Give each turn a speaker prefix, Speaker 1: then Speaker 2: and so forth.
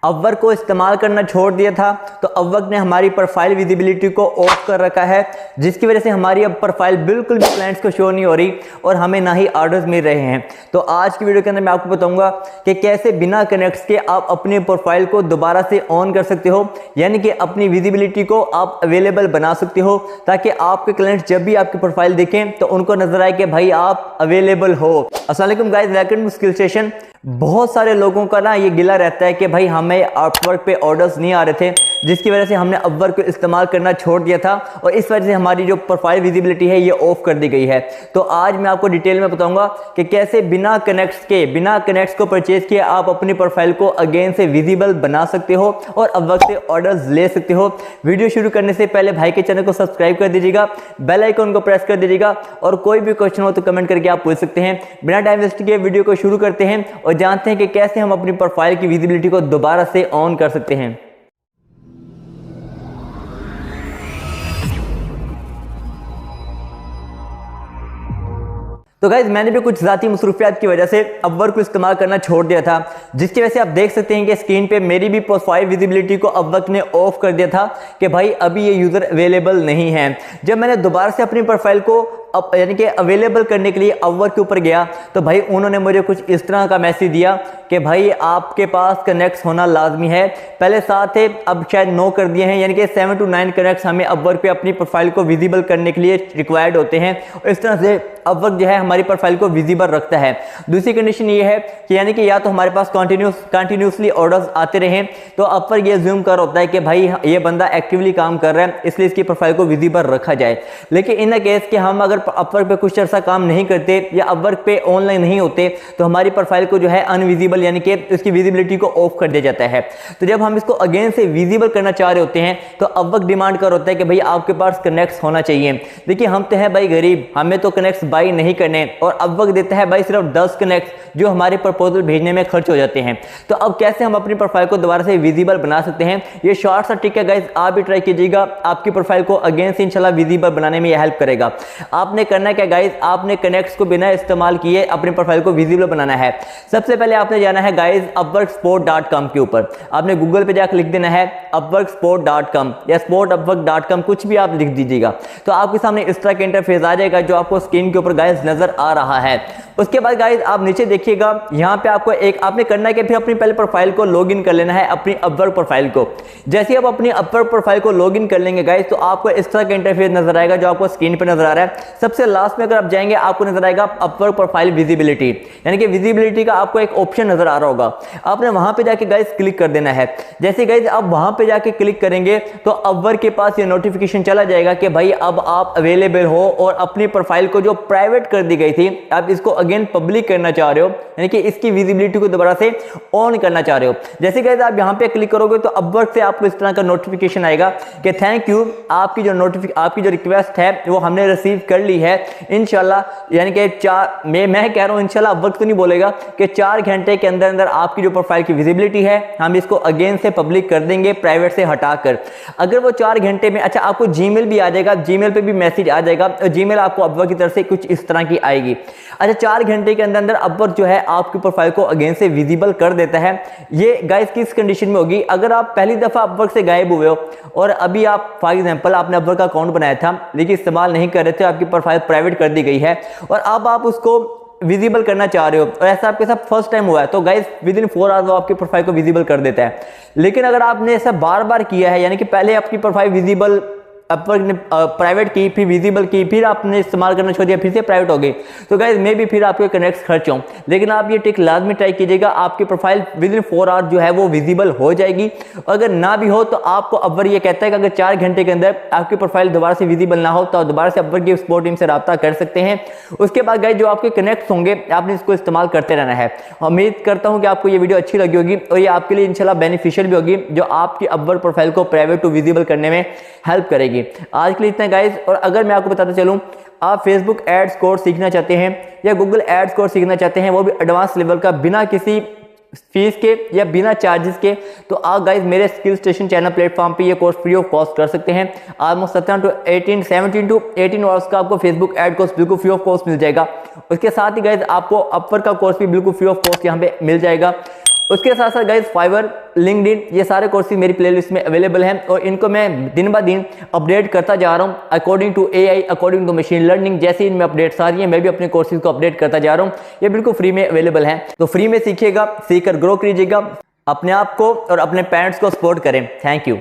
Speaker 1: Upwork को इस्तेमाल करना छोड़ दिया था, तो अपवर्क ने हमारी प्रोफाइल विजिबिलिटी को ऑफ कर रखा है, जिसकी वजह से हमारी अब प्रोफाइल बिल्कुल भी क्लाइंट्स को शो नहीं हो रही और हमें ना ही ऑर्डर्स मिल रहे हैं। तो आज की वीडियो के अंदर मैं आपको बताऊंगा कि कैसे बिना कनेक्ट्स के आप अपनी प्रोफाइल को दोबारा से ऑन कर सकते हो, यानी कि अपनी विजिबिलिटी को आप अवेलेबल बना सकते हो, ताकि आपके क्लाइंट्स जब भी आपकी प्रोफाइल देखें तो उनको नजर आए कि भाई आप अवेलेबल हो। अस्सलाम वालेकुम guys, welcome to skill station. बहुत सारे लोगों का ना ये गिला रहता है कि भाई हमें अपवर्क पे ऑर्डर्स नहीं आ रहे थे, जिसकी वजह से हमने अपवर्क को इस्तेमाल करना छोड़ दिया था और इस वजह से हमारी जो प्रोफाइल विजिबिलिटी है ये ऑफ कर दी गई है। तो आज मैं आपको डिटेल में बताऊंगा कि कैसे बिना कनेक्ट्स को परचेज किए आप अपनी प्रोफाइल को अगेन से विजिबल बना सकते हो और अपवर्क से ऑर्डर्स ले सकते हो। वीडियो शुरू करने से पहले भाई के चैनल को सब्सक्राइब कर दीजिएगा, बेल आइकन को प्रेस कर दीजिएगा और कोई भी क्वेश्चन हो तो कमेंट करके आप पूछ सकते हैं। बिना टाइम वेस्ट किए वीडियो को शुरू करते हैं और जानते हैं कि कैसे हम अपनी प्रोफाइल की विजिबिलिटी को दोबारा से ऑन कर सकते हैं। तो गाइज मैंने भी कुछ ज़ाती मसरूफियात की वजह से अपवर्क को इस्तेमाल करना छोड़ दिया था, जिसकी वजह से आप देख सकते हैं कि स्क्रीन पे मेरी भी प्रोफाइल विजिबिलिटी को अपवर्क ने ऑफ कर दिया था कि भाई अभी ये यूज़र अवेलेबल नहीं है। जब मैंने दोबारा से अपनी प्रोफाइल को यानी कि अवेलेबल करने के लिए अपवर्क के ऊपर गया तो भाई उन्होंने मुझे कुछ इस तरह का मैसेज दिया कि भाई आपके पास कनेक्ट्स होना लाजमी है। पहले 7 थे, अब शायद 9 कर दिए हैं, यानी कि 7 to 9 कनेक्ट्स हमें अपवर्क पे अपनी प्रोफाइल को विजिबल करने के लिए रिक्वायर्ड होते हैं और इस तरह से अपवर्क जो है हमारी प्रोफाइल को विजिबल रखता है। दूसरी कंडीशन ये है कि यानी कि या तो हमारे पास कंटिन्यूसली ऑर्डर्स आते रहें, तो अपवर्क ये ज्यूम कर होता है कि भाई ये बंदा एक्टिवली काम कर रहा है, इसलिए इसकी प्रोफाइल को विजिबल रखा जाए। लेकिन इन द केस कि हम अगर अपवर्क पे कुछ अर्सा काम नहीं करते या अपवर्क पे ऑनलाइन नहीं होते तो हमारी प्रोफाइल को जो है अनविजिबल यानी कि उसकी विजिबिलिटी को ऑफ कर दिया जाता है। तो जब हम इसको अगेन से विजिबल करना चाह रहे होते हैं तो अपवर्क डिमांड कर होता है कि भाई आपके पास कनेक्ट्स होना चाहिए। देखिए हम तो हैं भाई गरीब, हमें तो कनेक्ट्स बाई नहीं करने और अपवर्क देता है भाई सिर्फ 10 कनेक्ट्स जो हमारे प्रपोजल भेजने में खर्च हो जाते हैं। तो अब कैसे हम अपनी प्रोफाइल को दोबारा से विजिबल बना सकते हैं, ये शॉर्ट सा ट्रिक है गाइस, आप भी ट्राई कीजिएगा। आपकी प्रोफाइल को अगेन से इंशाल्लाह विजिबल बनाने में यह हेल्प करेगा। आपने करना क्या गाइस, आपने कनेक्ट्स को बिना इस्तेमाल किए अपनी प्रोफाइल को विजिबल बनाना है। सबसे पहले आपने जाना है गाइस upworksport.com के ऊपर, आपने गूगल पे जाकर लिख देना है upworksport.com या sportupwork.com, कुछ भी आप लिख दीजिएगा तो आपके सामने इस तरह का इंटरफेस आ जाएगा जो आपको स्क्रीन के ऊपर गाइस नजर आ रहा है। उसके बाद गाइस आप नीचे देखिएगा, यहाँ पे आपको आपने करना है कि फिर अपनी पहले प्रोफाइल को लॉगिन कर लेना है, अपनी अपवर्क प्रोफाइल को। जैसे आप अपनी अपवर्क प्रोफाइल को लॉगिन कर लेंगे गाइस तो आपको इस तरह का इंटरफेस नजर आएगा जो आपको स्क्रीन पे नजर आ रहा है। सबसे लास्ट में अगर आप जाएंगे आपको नजर आएगा अपवर्क प्रोफाइल विजिबिलिटी, यानी कि विजिबिलिटी का आपको एक ऑप्शन नजर आ रहा होगा, आपने वहां पे जाके गाइस क्लिक कर देना है। जैसे गाइस आप वहां पे जाके क्लिक करेंगे तो अपवर्क के पास ये नोटिफिकेशन चला जाएगा कि भाई अब आप अवेलेबल हो और अपनी प्रोफाइल को जो प्राइवेट कर दी गई थी आप इसको अगेन पब्लिक करना चाह रहे हो, यानी कि इसकी विजिबिलिटी को दोबारा से ऑन करना चाह रहे हो। जैसे गाइस आप यहां पे क्लिक करोगे तो अपवर्क से आपको इस तरह का नोटिफिकेशन आएगा कि थैंक यू, आपकी जो रिक्वेस्ट है वो हमने रिसीव कर ली है इंशाल्लाह। यानी कि मैं कह रहा हूं इंशाल्लाह, अपवर्क तो नहीं बोलेगा कि 4 घंटे के अंदर अंदर आपकी जो प्रोफाइल की विजिबिलिटी है हम इसको अगेन से पब्लिक कर देंगे प्राइवेट से हटाकर। अगर वो 4 घंटे में, अच्छा आपको जीमेल भी आ जाएगा, जीमेल पे भी मैसेज आ जाएगा और जीमेल आपको अपवर्क की तरफ से कुछ इस तरह की आएगी। अच्छा 4 घंटे के अंदर अंदर अपवर्क जो है आपकी प्रोफाइल को अगेन से विजिबल कर देता है। ये गाइस किस कंडीशन में होगी, अगर आप पहली दफा अपवर्क से गायब हुए हो और अभी आप फॉर एग्जांपल आपने अपवर्क का अकाउंट बनाया था लेकिन इस्तेमाल नहीं कर रहे थे, आपकी प्रोफाइल प्राइवेट कर दी गई है और अब आप उसको विजिबल करना चाह रहे हो और ऐसा आपके साथ फर्स्ट टाइम हुआ है तो गाइस विद इन 4 आवर्स वो आपकी प्रोफाइल को विजिबल कर देता है। लेकिन अगर आपने ऐसा बार बार किया है, यानी कि पहले आपकी प्रोफाइल विजिबल अपवर्क ने प्राइवेट की, फिर विजिबल की, फिर आपने इस्तेमाल करना छोड़ दिया, फिर से प्राइवेट हो गई, तो गाइस मे भी फिर आपके कनेक्ट्स खर्च हों। लेकिन आप ये ट्रिक लाजमी ट्राई कीजिएगा, आपकी प्रोफाइल विद इन 4 आवर्स जो है वो विजिबल हो जाएगी। अगर ना भी हो तो आपको अपवर्क ये कहता है कि अगर 4 घंटे के अंदर आपकी प्रोफाइल दोबारा से विजिबल ना हो तो दोबारा से अपवर्क की सपोर्ट टीम से रब्ता कर सकते हैं। उसके बाद गाइस जो आपके कनेक्ट्स होंगे आपने इसको इस्तेमाल करते रहना है। उम्मीद करता हूँ कि आपको ये वीडियो अच्छी लगी होगी और ये आपके लिए इंशाल्लाह बेनिफिशियल भी होगी, जो आपकी अपवर्क प्रोफाइल को प्राइवेट टू विजिबल करने में हेल्प करेगी। आज के लिए इतना गाइस, और अगर मैं आपको बताता चलूं आप फेसबुक एड्स कोर्स सीखना चाहते हैं या गूगल एड्स कोर्स सीखना चाहते हैं, वो भी एडवांस लेवल का, बिना किसी फीस के या बिना चार्जेस के, तो आप गाइज मेरे स्किल स्टेशन चैनल प्लेटफॉर्म पे ये कोर्स फ्री ऑफ कॉस्ट कर सकते हैं। ऑलमोस्ट 17 to 18 आवर्स का आपको फेसबुक एड कोर्स बिल्कुल फ्री ऑफ कॉस्ट मिल जाएगा। उसके साथ ही गाइज आपको अपवर्क का कोर्स भी बिल्कुल फ्री ऑफ कॉस्ट यहाँ पे मिल जाएगा। उसके साथ साथ गाइस फाइवर, लिंक्डइन, ये सारे कोर्सेज मेरी प्लेलिस्ट में अवेलेबल हैं और इनको मैं दिन ब दिन अपडेट करता जा रहा हूँ according to AI, according to machine learning. जैसे इनमें अपडेट्स आ रही है मैं भी अपने कोर्सेज को अपडेट करता जा रहा हूँ। ये बिल्कुल फ्री में अवेलेबल है, तो फ्री में सीखिएगा, सीखकर ग्रो कीजिएगा, अपने आप को और अपने पेरेंट्स को सपोर्ट करें। Thank you.